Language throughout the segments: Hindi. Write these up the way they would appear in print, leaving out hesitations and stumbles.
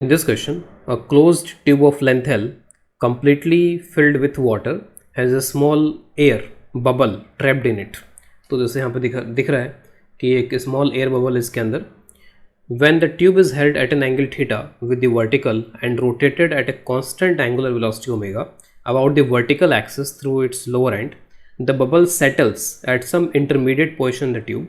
In this question, a closed tube of length L, completely filled with water, has a small air bubble trapped in it. तो जैसे यहाँ पे दिख रहा है कि एक small air bubble इसके अंदर. When the tube is held at an angle theta with the vertical and rotated at a constant angular velocity omega about the vertical axis through its lower end, the bubble settles at some intermediate position in the tube.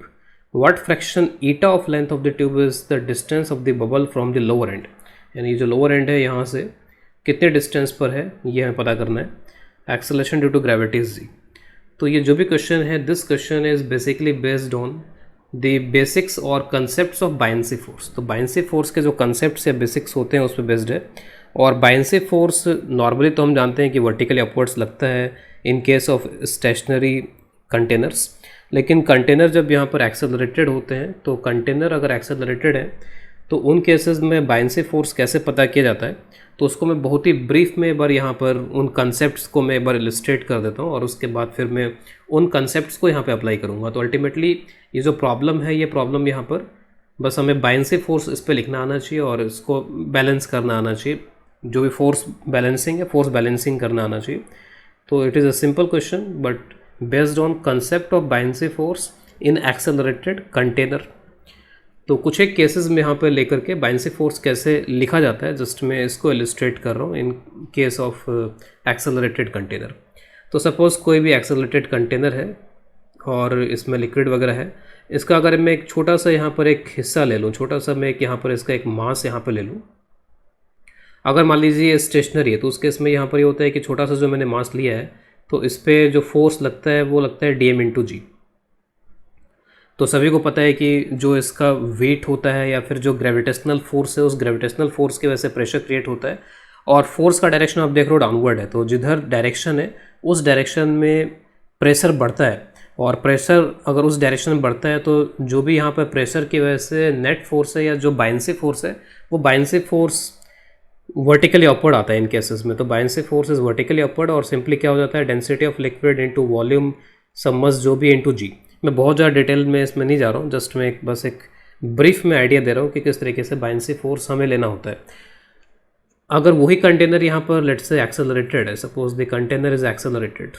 What fraction eta of length of the tube is the distance of the bubble from the lower end? यानी जो लोअर एंड है यहाँ से कितने डिस्टेंस पर है ये हमें पता करना है. Acceleration due to gravity is g. तो ये जो भी क्वेश्चन है, this question is basically based on the basics और कंसेप्ट्स ऑफ बायनेंसी फोर्स. तो बायनेंसी फोर्स के जो कंसेप्ट्स या बेसिक्स होते हैं उस पर बेस्ड है. और बायनेंसी फोर्स नॉर्मली तो हम जानते हैं कि वर्टिकली अपवर्ड्स लगता है in case of stationary containers. लेकिन कंटेनर जब यहाँ पर एक्सेलरेटेड होते हैं, तो कंटेनर अगर एक्सेलरेटेड है तो उन केसेस में बायनेंसी फोर्स कैसे पता किया जाता है, तो उसको मैं बहुत ही ब्रीफ में एक बार यहाँ पर उन कंसेप्ट्स को मैं एक बार इलस्ट्रेट कर देता हूँ और उसके बाद फिर मैं उन कंसेप्ट्स को यहाँ पे अप्लाई करूँगा. तो अल्टीमेटली ये जो प्रॉब्लम है, ये प्रॉब्लम यहाँ पर बस हमें बायनेंसी फोर्स इस पर लिखना आना चाहिए और इसको बैलेंस करना आना चाहिए. जो भी फोर्स बैलेंसिंग है, फोर्स बैलेंसिंग करना आना चाहिए. तो it is a simple question but based on concept of buoyancy force in accelerated container. तो कुछ एक केसेस में यहाँ पर लेकर के बायनेंसी फोर्स कैसे लिखा जाता है, जस्ट मैं इसको इलस्ट्रेट कर रहा हूँ इन केस ऑफ एक्सेलरेटेड कंटेनर. तो सपोज़ कोई भी एक्सेलरेटेड कंटेनर है और इसमें लिक्विड वगैरह है. इसका अगर मैं एक छोटा सा यहाँ पर एक हिस्सा ले लूँ, छोटा सा मैं एक यहाँ पर इसका एक मास यहाँ पर ले लूँ. अगर मान लीजिए स्टेशनरी है तो उस केस में यहाँ पर ये होता है कि छोटा सा जो मैंने मास लिया है तो इस पर जो फोर्स लगता है वो लगता है dm इंटू जी. तो सभी को पता है कि जो इसका वेट होता है या फिर जो ग्रेविटेशनल फोर्स है, उस ग्रेविटेशनल फोर्स की वजह से प्रेशर क्रिएट होता है और फोर्स का डायरेक्शन आप देख रहे हो डाउनवर्ड है. तो जिधर डायरेक्शन है उस डायरेक्शन में प्रेशर बढ़ता है और प्रेशर अगर उस डायरेक्शन में बढ़ता है तो जो भी यहाँ पर प्रेशर की वजह से नेट फोर्स है या जो बायनेंसी फोर्स है, वो बायनेंसी फोर्स वर्टिकली अपवर्ड आता है इन केसेस में. तो buoyancy force is vertically upward और सिंपली क्या हो जाता है, density of liquid into volume submerged जो भी इनटू जी. मैं बहुत ज़्यादा डिटेल में इसमें नहीं जा रहा हूँ, जस्ट मैं बस एक ब्रीफ में आइडिया दे रहा हूँ कि किस तरीके से बायनेंसी फोर्स हमें लेना होता है. अगर वही कंटेनर यहाँ पर लेट्स से एक्सेलरेटेड है, suppose the container is accelerated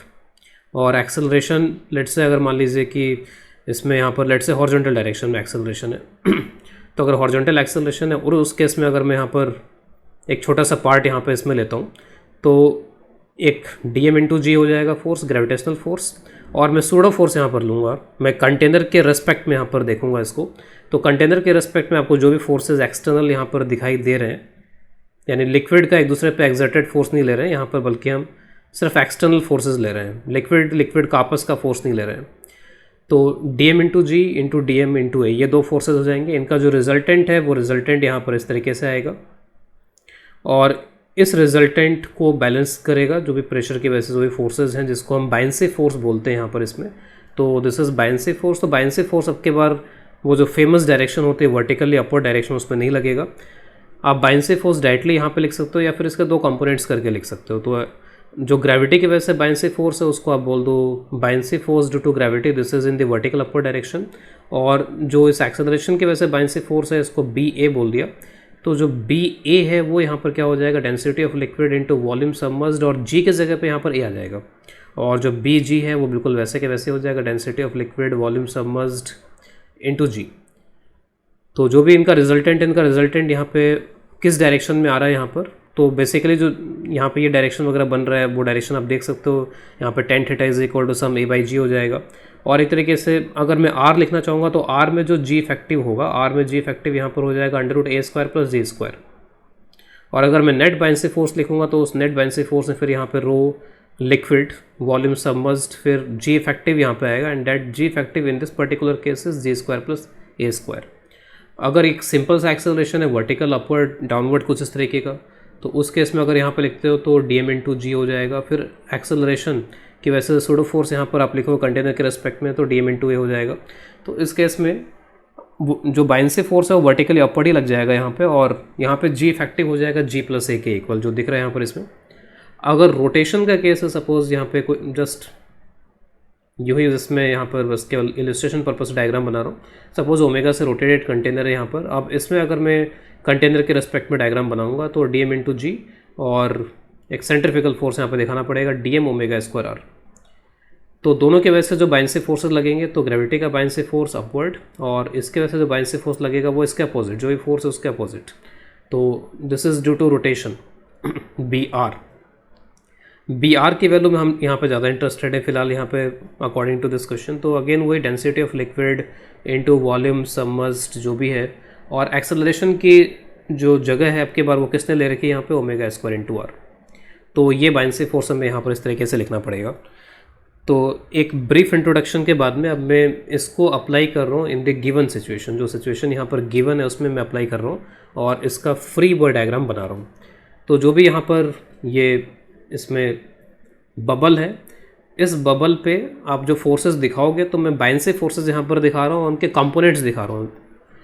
और एक्सेलरेशन लेट्स से अगर मान लीजिए कि इसमें यहाँ पर लेट्स से हॉरिजॉन्टल डायरेक्शन में एक्सेलरेशन है तो अगर हॉरिजॉन्टल एक्सेलरेशन है और उस केस में अगर मैं यहाँ पर एक छोटा सा पार्ट यहाँ पर इसमें लेता हूँ तो एक dm इंटू जी हो जाएगा फोर्स, ग्रेविटेशनल फोर्स. और मैं सूडो फोर्स यहाँ पर लूँगा, मैं कंटेनर के रेस्पेक्ट में यहाँ पर देखूँगा इसको. तो कंटेनर के रेस्पेक्ट में आपको जो भी फोर्सेज एक्सटर्नल यहाँ पर दिखाई दे रहे हैं, यानी लिक्विड का एक दूसरे पे एक्सर्टेड फोर्स नहीं ले रहे हैं यहाँ पर, बल्कि हम सिर्फ एक्सटर्नल फोर्सेज ले रहे हैं. लिक्विड का आपस का फोर्स नहीं ले रहे हैं. तो dm इंटू जी इंटू dm इंटू ए, ये दो फोर्सेज हो जाएंगे. इनका जो रिजल्टेंट है वो रिजल्टेंट यहाँ पर इस तरीके से आएगा और इस रिजल्टेंट को बैलेंस करेगा जो भी प्रेशर की वजह से जो भी फोर्सेज हैं, जिसको हम बायनेंसी फोर्स बोलते हैं यहाँ पर इसमें. तो दिस इज़ बायनेंसी फोर्स. तो बायनेंसी फोर्स अब के बार वो जो फेमस डायरेक्शन होती है वर्टिकली अपवर्ड डायरेक्शन, उस पर नहीं लगेगा. आप बायनेंसी फोर्स डायरेक्टली यहाँ पे लिख सकते हो या फिर इसके दो कंपोनेंट्स करके लिख सकते हो. तो जो ग्रेविटी की वजह से बायनेंसी फोर्स है उसको आप बोल दो buoyancy force due to gravity, this is in the vertical upward direction. और जो इस एक्सेलरेशन की वजह से बायनेंसी फोर्स है इसको BA बोल दिया. तो जो BA है वो यहाँ पर क्या हो जाएगा, density of liquid into volume submerged, और G के जगह पे यहाँ पर A आ जाएगा. और जो BG है वो बिल्कुल वैसे के वैसे हो जाएगा, density of liquid volume submerged into G. तो जो भी इनका रिजल्टेंट यहाँ पे किस डायरेक्शन में आ रहा है यहाँ पर, तो बेसिकली जो यहाँ पे ये डायरेक्शन वगैरह बन रहा है वो डायरेक्शन आप देख सकते हो. यहाँ पे tan theta is equal to some A/G हो जाएगा. और एक तरीके से अगर मैं R लिखना चाहूँगा तो R में जो G इफेक्टिव होगा, R में G इफेक्टिव यहाँ पर हो जाएगा √A² प्लस G². और अगर मैं नेट बायनेंसी फोर्स लिखूँगा तो उस नेट बायनेंसी फोर्स में फिर यहाँ पर रो लिक्विड वॉल्यूम सबमर्ज्ड, फिर G इफेक्टिव यहाँ पे आएगा and that G effective in this particular case is G² plus A². अगर एक सिंपल सा एक्सेलरेशन है वर्टिकल अपवर्ड डाउनवर्ड कुछ इस तरीके का, तो उस केस में अगर यहाँ पे लिखते हो तो dm इंटू जी हो जाएगा. फिर एक्सेलरेशन की वैसे सूडो फोर्स यहाँ पर आप लिखो कंटेनर के रेस्पेक्ट में तो dm इंटू ए हो जाएगा. तो इस केस में जो बायनेंसी फोर्स है वो वर्टिकली अपवर्ड ही लग जाएगा यहाँ पे, और यहाँ पे G इफेक्टिव हो जाएगा G प्लस A के इक्वल, जो दिख रहा है यहाँ पर इसमें. अगर रोटेशन का केस है, सपोज यहाँ पे कोई जस्ट यूँ ही इसमें यहाँ पर बस केवल इलस्ट्रेशन पर्पस डायग्राम बना रहा हूँ. सपोज ओमेगा से रोटेटेड कंटेनर है यहाँ पर. अब इसमें अगर मैं कंटेनर के रेस्पेक्ट में डायग्राम बनाऊंगा तो dm इंटू जी, और एक सेंट्रीफ्यूगल फोर्स यहाँ पे दिखाना पड़ेगा dm ओमेगा स्क्वायर आर। तो दोनों के वजह से जो बाइंसी फोर्सेस लगेंगे, तो ग्रेविटी का बाइंसी फोर्स अपवर्ड, और इसके वजह से जो बाइंसी फोर्स लगेगा वो इसके अपोजिट, जो भी फोर्स है उसके अपोजिट। तो this is due to rotation B R की वैल्यू में हम यहाँ पे ज़्यादा इंटरेस्टेड है फिलहाल यहाँ पे अकॉर्डिंग टू दिस क्वेश्चन। तो अगेन वही density of liquid into volume submerged जो भी है, और एक्सेलरेशन की जो जगह है आपके बार वो किसने ले रखी है यहाँ पे, ओमेगा स्क्वायर इंटू आर। तो ये बाइंसी फोर्स हमें यहाँ पर इस तरीके से लिखना पड़ेगा। तो एक ब्रीफ इंट्रोडक्शन के बाद में अब मैं इसको अप्लाई कर रहा हूँ इन द गिवन सिचुएशन, जो सिचुएशन यहाँ पर गिवन है उसमें मैं अप्लाई कर रहा हूँ और इसका फ्री बॉडी डायग्राम बना रहा हूँ। तो जो भी यहाँ पर ये इसमें बबल है, इस बबल पे आप जो फोर्सेस दिखाओगे, तो मैं बाइंसी फोर्सेस यहाँ पर दिखा रहा हूँ, उनके कंपोनेंट्स दिखा रहा हूँ।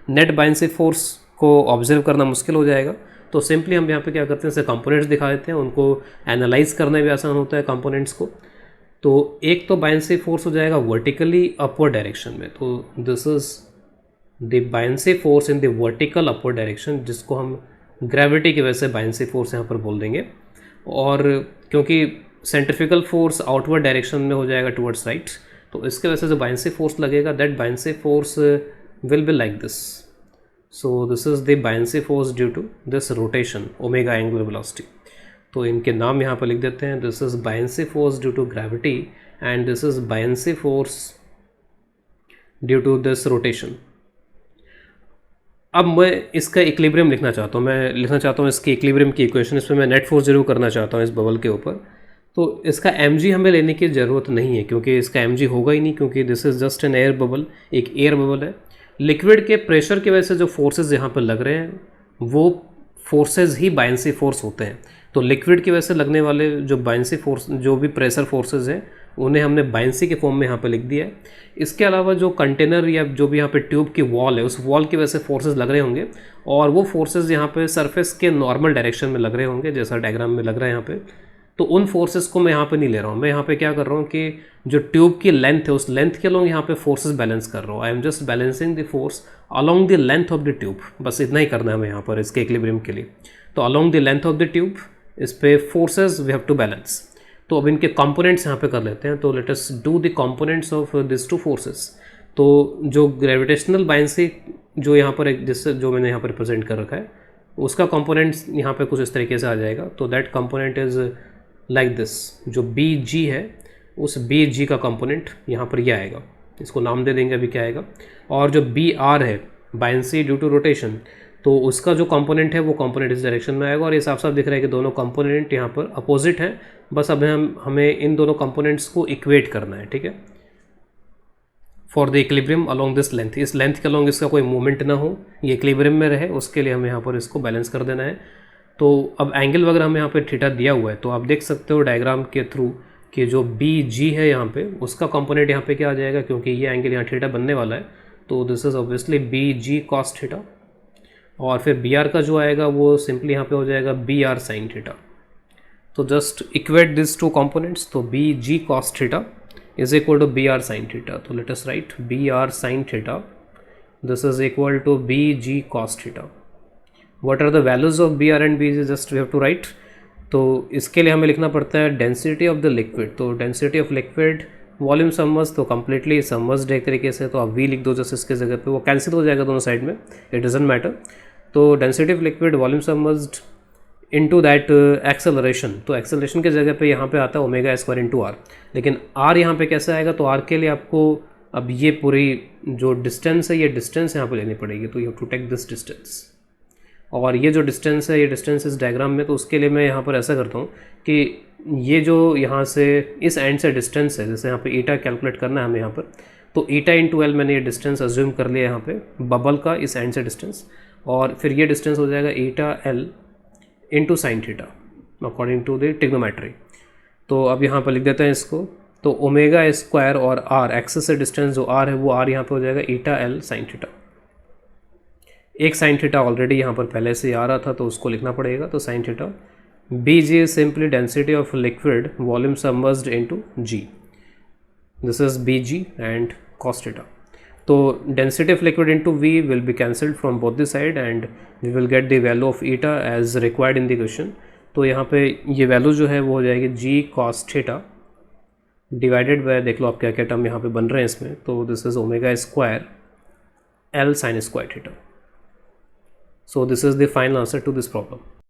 नेट बाइंसी फोर्स को ऑब्जर्व करना मुश्किल हो जाएगा, तो सिंपली हम यहाँ पे क्या करते हैं, इसे कंपोनेंट्स दिखा देते हैं, उनको एनालाइज करना भी आसान होता है कंपोनेंट्स को। तो एक तो बाइंसी फोर्स हो जाएगा वर्टिकली अपवर्ड डायरेक्शन में, तो this is the buoyancy force in the vertical upward direction, जिसको हम ग्रेविटी की वजह से बाइंसी फोर्स यहाँ पर बोल देंगे। और क्योंकि सेंट्रीफ्यूगल फोर्स आउटवर्ड डायरेक्शन में हो जाएगा टुवर्ड्स राइट, तो इसके वजह से जो बाइंसी फोर्स लगेगा, that buoyancy force will be like this. So this is the buoyancy force due to this rotation omega angular velocity. तो इनके नाम यहाँ पर लिख देते हैं, this is buoyancy force due to gravity and this is buoyancy force due to this rotation. अब मैं इसका इक्विलिब्रियम लिखना चाहता हूँ, मैं लिखना चाहता हूँ इसकी इक्विलिब्रियम की इक्वेशन, इसमें मैं नेट फोर्स जरूर करना चाहता हूँ इस बबल के ऊपर। तो इसका mg हमें लेने की ज़रूरत नहीं है, क्योंकि इसका mg होगा ही नहीं, क्योंकि this is just an air bubble, एक एयर बबल है। लिक्विड के प्रेशर की वजह से जो फोर्सेज यहाँ पर लग रहे हैं वो फोर्सेज ही बाइंसी फोर्स होते हैं। तो लिक्विड की वजह से लगने वाले जो बाइंसी फोर्स, जो भी प्रेशर फोर्सेज हैं, उन्हें हमने बाइंसी के फॉर्म में यहाँ पे लिख दिया है। इसके अलावा जो कंटेनर या जो भी यहाँ पे ट्यूब की वॉल है, उस वॉल की वजह से फोर्सेज लग रहे होंगे, और वो फोर्सेज यहाँ पे सरफेस के नॉर्मल डायरेक्शन में लग रहे होंगे, जैसा डायग्राम में लग रहा है यहाँ पे। तो उन फोर्सेस को मैं यहाँ पे नहीं ले रहा हूँ, मैं यहाँ पे क्या कर रहा हूँ कि जो ट्यूब की लेंथ है, उस लेंथ के अलॉन्ग यहाँ पे फोर्सेस बैलेंस कर रहा हूँ। I am just balancing the force along the length of the tube, बस इतना ही करना है हमें यहाँ पर इसके इक्विलिब्रियम के लिए। तो along the length of the tube, इस पे forces we have to balance. तो अब इनके कंपोनेंट्स यहाँ पे कर लेते हैं। तो let us do the components of this two forces. तो जो ग्रेविटेशनल बाइंसी जो यहाँ पर एक, जिससे जो मैंने यहाँ पर रिप्रेजेंट कर रखा है, उसका कंपोनेंट्स यहाँ पे कुछ इस तरीके से आ जाएगा। तो that component is like this. जो बी जी है, उस बी जी का कंपोनेंट यहाँ पर ये आएगा, इसको नाम दे देंगे अभी क्या आएगा। और जो बी आर है, बाइंसी ड्यू टू रोटेशन, तो उसका जो कंपोनेंट है वो कंपोनेंट इस डायरेक्शन में आएगा। और ये साफ साफ दिख रहा है कि दोनों कंपोनेंट यहाँ पर अपोजिट हैं, बस अब हमें इन दोनों कंपोनेंट्स को इक्वेट करना है, ठीक है। For the equilibrium along this length, इस लेंथ के अलॉन्ग इसका कोई मूवमेंट ना हो, ये इक्विलिब्रियम में रहे, उसके लिए हमें यहाँ पर इसको बैलेंस कर देना है। तो अब एंगल वगैरह हमें यहाँ पे थीटा दिया हुआ है, तो आप देख सकते हो डायग्राम के थ्रू कि जो बी जी है यहाँ पे, उसका कंपोनेंट यहाँ पे क्या आ जाएगा, क्योंकि ये एंगल यहाँ थीटा बनने वाला है, तो this is obviously B G cos theta. और फिर बी आर का जो आएगा वो सिंपली यहाँ पे हो जाएगा बी आर साइन थीटा। तो just equate this two components, तो B G cos theta is equal to B R sine theta. तो let us write B R sine theta, this is equal to B G cos theta. What are the values of B R and B G, just we have to write. तो इसके लिए हमें लिखना पड़ता है डेंसिटी ऑफ द लिक्विड। तो density of liquid volume submerged, तो कंप्लीटली सबमर्ज्ड एक तरीके से, तो आप वी लिख दो जस्ट इसके जगह पे, वो कैंसिल हो जाएगा दोनों साइड में, इट डजंट मैटर। तो density of liquid volume submerged into that acceleration, तो एक्सेलरेशन के जगह पे यहाँ पे आता है ओमेगा स्क्वायर इंटू आर। लेकिन आर यहाँ पे कैसे आएगा, तो आर के लिए आपको अब ये पूरी जो डिस्टेंस है, ये डिस्टेंस यहाँ पे लेनी पड़ेगी। तो you have to take this distance, और ये जो डिस्टेंस है, ये डिस्टेंस इस डायग्राम में, तो उसके लिए मैं यहाँ पर ऐसा करता हूँ कि ये जो यहाँ से इस एंड से डिस्टेंस है, जैसे यहाँ पे ईटा कैलकुलेट करना है हमें यहाँ पर, तो ईटा इंटू एल मैंने ये डिस्टेंस अज्यूम कर लिया यहाँ पे बबल का, इस एंड से डिस्टेंस, और फिर ये डिस्टेंस हो जाएगा eta L into sine theta according to the trigonometry. तो अब यहाँ पर लिख देते हैं इसको। तो ओमेगा स्क्वायर और आर, एक्सेस से डिस्टेंस जो आर है वो आर यहाँ पे हो जाएगा ईटा एल साइन थीटा। एक साइन थीटा ऑलरेडी यहाँ पर पहले से आ रहा था, तो उसको लिखना पड़ेगा। तो sine theta B G is simply density of liquid volume submerged into G, this is B G and cos theta. तो density of liquid into v will be cancelled from both the side and we will get the value of eta as required in the question. तो यहाँ पे ये वैल्यू जो है वो हो जाएगी g cos theta divided by, देख लो आप क्या क्या टर्म यहाँ पे बन रहे हैं इसमें, तो this is omega square L sin square theta. So this is the final answer to this problem.